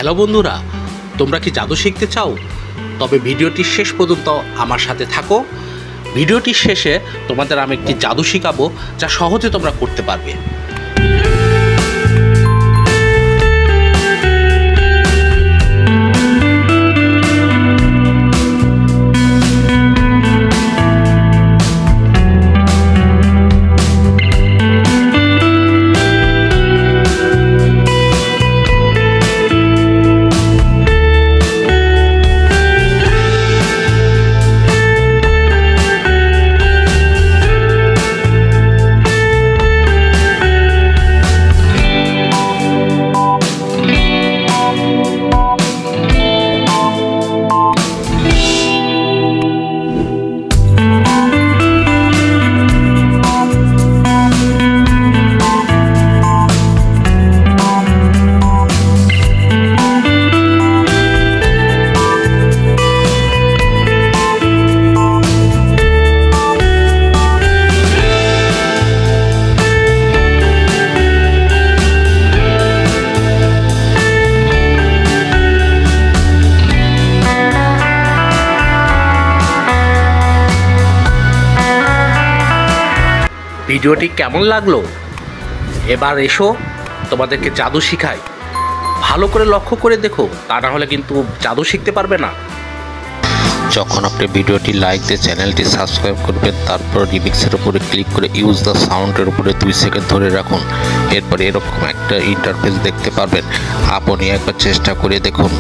Hello বন্ধুরা, তোমরা কি জাদু শিখতে চাও? তবে ভিডিওটির শেষ পর্যন্ত আমার সাথে থাকো। ভিডিওটির শেষে তোমাদের আমি একটি জাদু শেখাবো, যা সহজে তোমরা করতে পারবে। ভিডিওটি কেমন লাগলো? এবার এসো, তোমাদেরকে জাদু শিখাই। ভালো করে লক্ষ্য করে দেখো, তা না হলে কিন্তু জাদু শিখতে পারবে না। যখন আপনি ভিডিওটি লাইক দিয়ে চ্যানেলটি সাবস্ক্রাইব করবেন, তারপর রিমিক্সের উপরে ক্লিক করে ইউজ দ্য সাউন্ডের উপরে 2 সেকেন্ড ধরে রাখুন। এরপর এরকম একটা ইন্টারফেস দেখতে পারবেন। আপনি একবার চেষ্টা করে দেখুন।